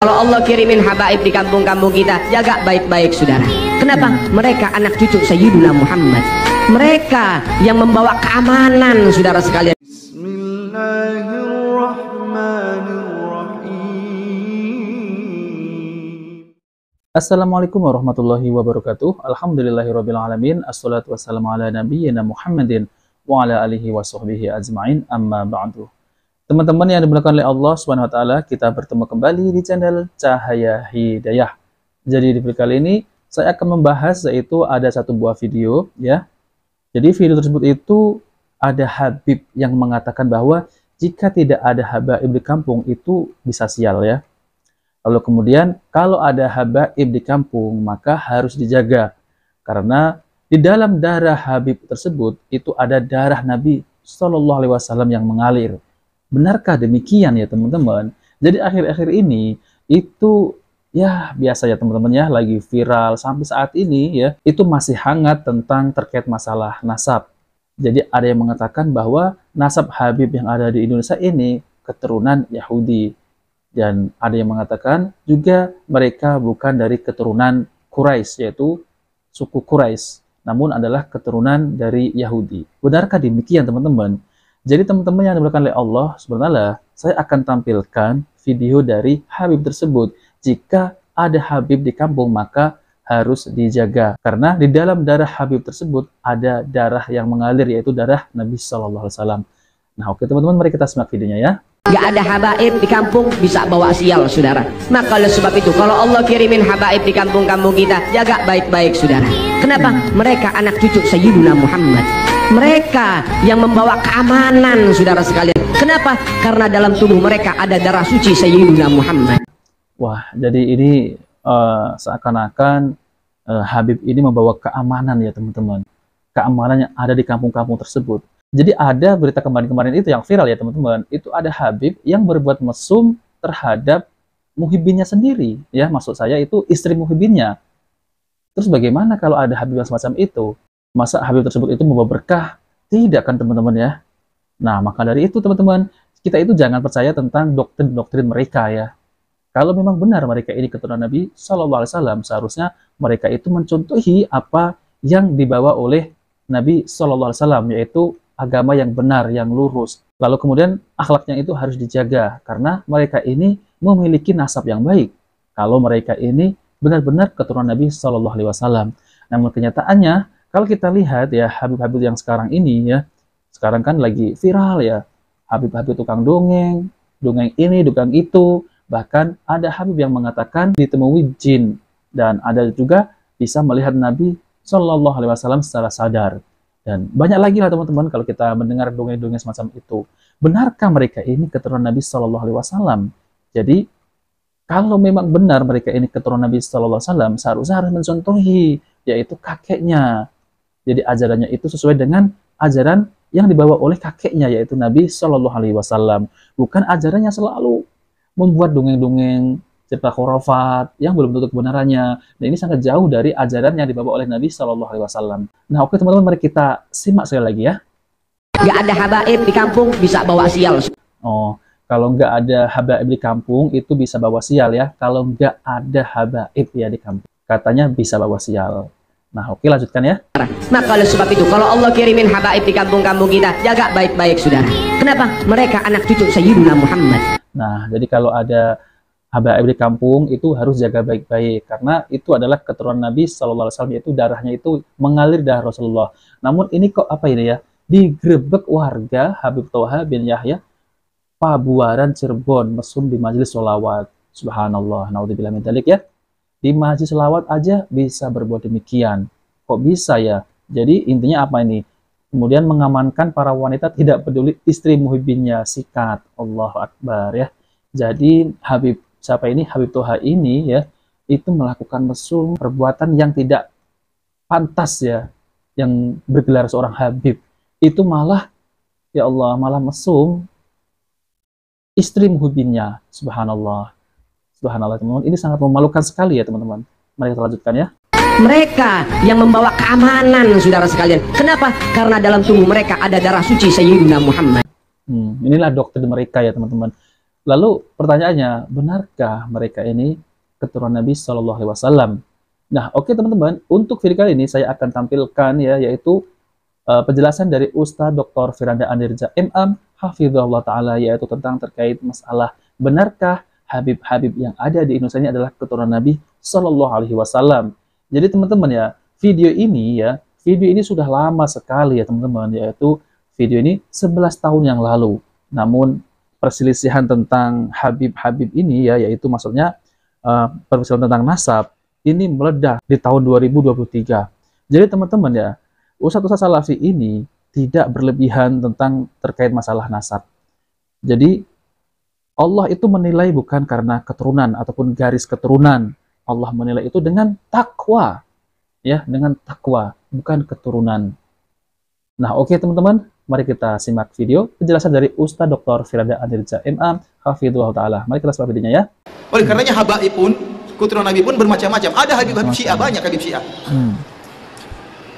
Kalau Allah kirimin habaib di kampung-kampung kita, jaga baik-baik saudara. Kenapa? Mereka anak cucu Sayyidina Muhammad. Mereka yang membawa keamanan saudara sekalian. Assalamualaikum warahmatullahi wabarakatuh. Alhamdulillahirabbil alamin. Assalatu wassalamu ala nabiyyina Muhammadin wa ala alihi wa sahbihi ajma'in. Amma ba'du. Teman-teman yang dimuliakan oleh Allah Subhanahu wa taala, kita bertemu kembali di channel Cahaya Hidayah. Jadi di video kali ini saya akan membahas, yaitu ada satu buah video ya. Jadi video tersebut itu ada Habib yang mengatakan bahwa jika tidak ada habaib di kampung itu bisa sial ya. Lalu kemudian kalau ada habaib di kampung maka harus dijaga, karena di dalam darah Habib tersebut itu ada darah Nabi Shallallahu Alaihi Wasallam yang mengalir. Benarkah demikian ya teman-teman? Jadi akhir-akhir ini itu ya biasa ya teman-teman ya, lagi viral sampai saat ini ya, itu masih hangat tentang terkait masalah nasab. Jadi ada yang mengatakan bahwa nasab Habib yang ada di Indonesia ini keturunan Yahudi. Dan ada yang mengatakan juga mereka bukan dari keturunan Quraisy, yaitu suku Quraisy, namun adalah keturunan dari Yahudi. Benarkah demikian teman-teman? Jadi teman-teman yang dimuliakan oleh Allah sebenarnya saya akan tampilkan video dari Habib tersebut. Jika ada Habib di kampung maka harus dijaga, karena di dalam darah Habib tersebut ada darah yang mengalir, yaitu darah Nabi Shallallahu Alaihi Wasallam. Nah oke teman-teman, mari kita simak videonya ya. Gak ada habaib di kampung bisa bawa sial saudara. Maka oleh sebab itu kalau Allah kirimin habaib di kampung-kampung kita, jaga baik-baik saudara. Kenapa? Mereka anak cucu Sayyidina Muhammad. Mereka yang membawa keamanan saudara sekalian. Kenapa? Karena dalam tubuh mereka ada darah suci Sayyidina Muhammad. Wah, jadi ini seakan-akan Habib ini membawa keamanan ya teman-teman. Keamanan yang ada di kampung-kampung tersebut. Jadi ada berita kemarin-kemarin itu yang viral ya teman-teman. Itu ada Habib yang berbuat mesum terhadap muhibinnya sendiri. Ya, maksud saya itu istri muhibinnya. Terus bagaimana kalau ada Habib yang semacam itu? Masa Habib tersebut itu membawa berkah? Tidak kan teman-teman ya? Nah, maka dari itu teman-teman, kita itu jangan percaya tentang doktrin-doktrin mereka ya. Kalau memang benar mereka ini keturunan Nabi Shallallahu Alaihi Wasallam, seharusnya mereka itu mencontohi apa yang dibawa oleh Nabi Shallallahu Alaihi Wasallam, yaitu agama yang benar, yang lurus. Lalu kemudian akhlaknya itu harus dijaga, karena mereka ini memiliki nasab yang baik. Kalau mereka ini benar-benar keturunan Nabi Shallallahu Alaihi Wasallam. Namun kenyataannya, kalau kita lihat ya Habib-Habib yang sekarang ini ya, sekarang kan lagi viral ya, Habib-Habib tukang dongeng, dongeng ini, dongeng itu. Bahkan ada Habib yang mengatakan ditemui jin, dan ada juga bisa melihat Nabi Shallallahu Alaihi Wasallam secara sadar. Dan banyak lagi lah teman-teman kalau kita mendengar dongeng-dongeng semacam itu. Benarkah mereka ini keturunan Nabi Shallallahu Alaihi Wasallam? Jadi kalau memang benar mereka ini keturunan Nabi Shallallahu Alaihi Wasallam, seharusnya harus mencontohi, yaitu kakeknya. Jadi ajarannya itu sesuai dengan ajaran yang dibawa oleh kakeknya, yaitu Nabi Shallallahu Alaihi Wasallam. Bukan ajarannya selalu membuat dongeng-dongeng cerita khurafat yang belum tentu kebenarannya. Dan ini sangat jauh dari ajaran yang dibawa oleh Nabi Shallallahu Alaihi Wasallam. Nah oke teman-teman, mari kita simak sekali lagi ya. Gak ada habaib di kampung bisa bawa sial. Oh, kalau nggak ada habaib di kampung itu bisa bawa sial ya. Kalau nggak ada habaib ya di kampung, katanya bisa bawa sial. Nah oke, lanjutkan ya. Maka oleh sebab itu kalau Allah kirimin habaib di kampung-kampung kita, jaga baik-baik saudara. Kenapa? Mereka anak cucu Sayyidina Muhammad. Nah jadi kalau ada habaib di kampung itu harus jaga baik-baik, karena itu adalah keturunan Nabi Shallallahu Alaihi Wasallam, yaitu darahnya itu mengalir darah Rasulullah. Namun ini kok apa ini ya, digerebek warga Habib Toha bin Yahya Pabuaran Cirebon mesum di majelis sholawat. Subhanallah, naudzubillah min dzalik ya. Di majelis sholawat aja bisa berbuat demikian. Kok bisa ya? Jadi intinya apa ini? Kemudian mengamankan para wanita tidak peduli istri muhibinnya, sikat. Allahu Akbar ya. Jadi Habib siapa ini, Habib Toha ini ya, itu melakukan mesum, perbuatan yang tidak pantas ya, yang bergelar seorang Habib. Itu malah, ya Allah, malah mesum istri muhibinnya. Subhanallah. Subhanallah teman-teman, ini sangat memalukan sekali ya teman-teman. Mari kita lanjutkan ya. Mereka yang membawa keamanan saudara sekalian. Kenapa? Karena dalam tubuh mereka ada darah suci Sayyidina Muhammad. Inilah doktrin mereka ya teman-teman. Lalu pertanyaannya, benarkah mereka ini keturunan Nabi Shallallahu Alaihi Wasallam? Nah, oke teman-teman, untuk video kali ini saya akan tampilkan ya, yaitu penjelasan dari Ustadz Dr. Firanda Anirja MA Hafizahullah Ta'ala, yaitu tentang terkait masalah benarkah Habib-Habib yang ada di Indonesia ini adalah keturunan Nabi Shallallahu Alaihi Wasallam. Jadi teman-teman ya, video ini sudah lama sekali ya teman-teman, yaitu video ini 11 tahun yang lalu. Namun perselisihan tentang Habib-Habib ini ya, yaitu maksudnya perselisihan tentang nasab ini meledak di tahun 2023. Jadi teman-teman ya, Ustadz Salafi ini tidak berlebihan tentang terkait masalah nasab. Jadi Allah itu menilai bukan karena keturunan ataupun garis keturunan. Allah menilai itu dengan takwa. Ya, dengan takwa, bukan keturunan. Nah, oke teman-teman, mari kita simak video penjelasan dari Ustadz Dr. Firanda Anirja MA Hafizahullah Ta'ala. Mari kita simak videonya ya. Oleh karenanya habaib pun, keturunan Nabi pun bermacam-macam. Ada Habib-Habib Syiah, banyak Habib Syiah.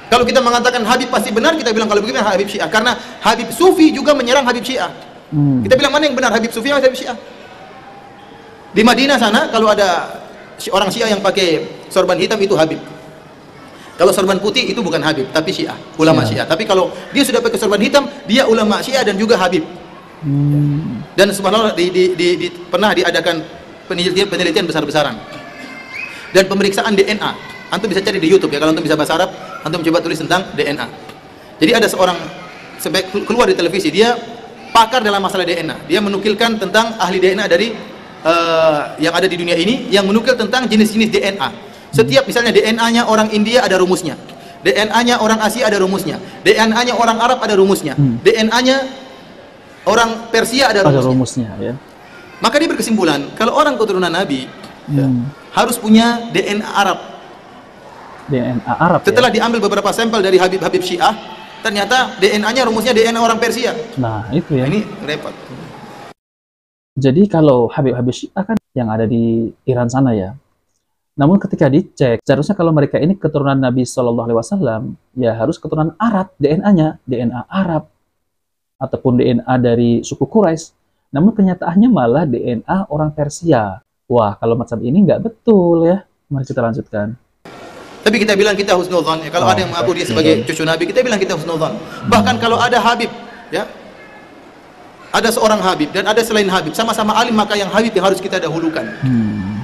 Kalau kita mengatakan Habib pasti benar, kita bilang kalau begitu Habib Syiah. Karena Habib Sufi juga menyerang Habib Syiah. Kita bilang mana yang benar, Habib Sufi atau Habib Syiah? Di Madinah sana, kalau ada orang Syiah yang pakai sorban hitam, itu Habib. Kalau sorban putih, itu bukan Habib, tapi Syiah, ulama Syiah. Tapi kalau dia sudah pakai sorban hitam, dia ulama Syiah dan juga Habib. Dan subhanallah, pernah diadakan penelitian besar-besaran. Dan pemeriksaan DNA. Antum bisa cari di YouTube ya, kalau antum bisa bahasa Arab, antum coba tulis tentang DNA. Jadi ada seorang keluar di televisi, dia pakar dalam masalah DNA. Dia menukilkan tentang ahli DNA dari yang ada di dunia ini, yang menukil tentang jenis-jenis DNA. Setiap misalnya DNA-nya orang India ada rumusnya, DNA-nya orang Asia ada rumusnya, DNA-nya orang Arab ada rumusnya, DNA-nya orang Persia ada rumusnya. Ya. Maka dia berkesimpulan kalau orang keturunan Nabi harus punya DNA Arab. DNA Arab. Setelah diambil beberapa sampel dari Habib-Habib Syiah, ternyata DNA-nya rumusnya DNA orang Persia. Nah, itu ya. Ini repot. Jadi kalau Habib-Habib Syiah kan yang ada di Iran sana ya. Namun ketika dicek, seharusnya kalau mereka ini keturunan Nabi Shallallahu Alaihi Wasallam, ya harus keturunan Arab, DNA-nya, DNA Arab, ataupun DNA dari suku Quraisy. Namun kenyataannya malah DNA orang Persia. Wah, kalau macam ini nggak betul ya. Mari kita lanjutkan. Tapi kita bilang kita husnudzon. Ya, kalau ada yang mengaku dia sebagai cucu Nabi, kita bilang kita husnudzon. Bahkan kalau ada Habib, ya, ada seorang Habib dan ada selain Habib, sama-sama alim, maka yang Habib yang harus kita dahulukan.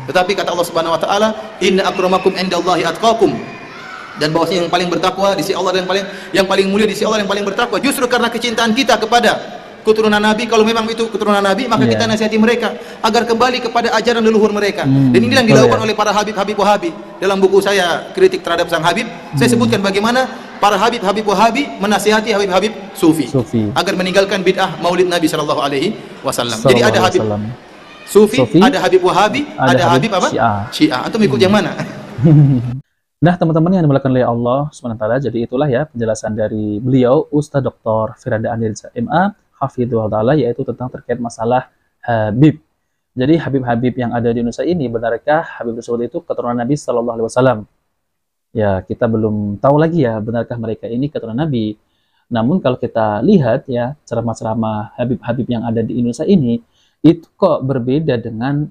Tetapi kata Allah Subhanahu Wa Taala, Inna akramakum indallahi atqakum. Dan bahwasanya yang paling bertakwa di sisi Allah dan yang paling mulia di sisi Allah yang paling bertakwa. Justru karena kecintaan kita kepada keturunan Nabi, kalau memang itu keturunan Nabi, maka kita nasihati mereka agar kembali kepada ajaran leluhur mereka. Dan inilah yang dilakukan oleh para Habib-Habib Wahabi. Dalam buku saya kritik terhadap sang Habib, saya sebutkan bagaimana para Habib-Habib Wahabi menasihati Habib-Habib Sufi agar meninggalkan bid'ah Maulid Nabi Shallallahu Alaihi Wasallam. Jadi ada Habib Sufi, ada Habib Wahabi, ada Habib apa? Syiah. Antum ikut yang mana? Nah, teman-teman yang dimuliakan oleh Allah SWT, jadi itulah ya penjelasan dari beliau, Ustadz Dr. Firanda Anirja MA Hafizahullah Ta'ala, yaitu tentang terkait masalah Habib. Jadi Habib-Habib yang ada di Indonesia ini, benarkah Habib tersebut itu keturunan Nabi Shallallahu Alaihi Wasallam? Ya, kita belum tahu lagi ya, benarkah mereka ini keturunan Nabi. Namun kalau kita lihat ya, ceramah-ceramah Habib-Habib yang ada di Indonesia ini, itu kok berbeda dengan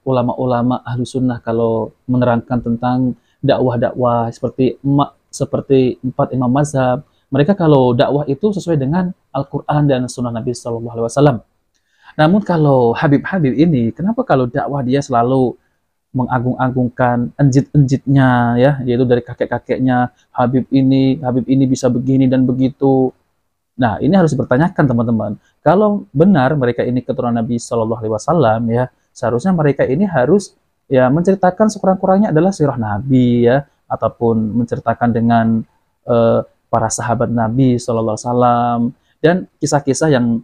ulama-ulama ahlu sunnah kalau menerangkan tentang dakwah-dakwah seperti 4 imam mazhab. Mereka kalau dakwah itu sesuai dengan Al-Quran dan sunnah Nabi Shallallahu Alaihi Wasallam. Namun kalau Habib-Habib ini, kenapa kalau dakwah dia selalu mengagung-agungkan enjit-enjitnya ya, yaitu dari kakek-kakeknya, Habib ini bisa begini dan begitu. Nah, ini harus dipertanyakan teman-teman. Kalau benar mereka ini keturunan Nabi Shallallahu Alaihi Wasallam ya, seharusnya mereka ini harus ya menceritakan sekurang-kurangnya adalah sirah Nabi ya, ataupun menceritakan dengan para sahabat Nabi Shallallahu Alaihi Wasallam dan kisah-kisah yang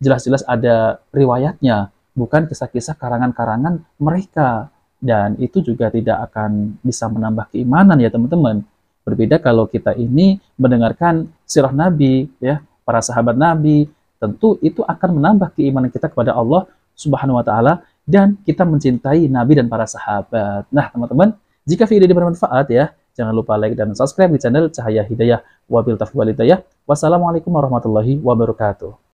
jelas-jelas ada riwayatnya, bukan kisah-kisah karangan-karangan mereka. Dan itu juga tidak akan bisa menambah keimanan ya teman-teman. Berbeda kalau kita ini mendengarkan sirah Nabi ya, para sahabat Nabi, tentu itu akan menambah keimanan kita kepada Allah Subhanahu wa Ta'ala dan kita mencintai Nabi dan para sahabat. Nah, teman-teman, jika video ini bermanfaat ya, jangan lupa like dan subscribe di channel Cahaya Hidayah. Wabil taufiq wal hidayah. Wassalamualaikum warahmatullahi wabarakatuh.